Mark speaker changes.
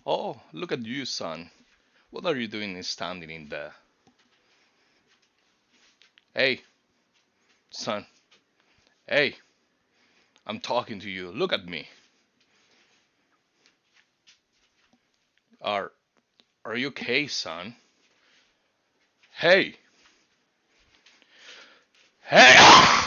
Speaker 1: Oh, look at you, son. What are you doing standing in there? Hey, son. Hey, I'm talking to you. Look at me. Are are you okay, son? Hey. Hey!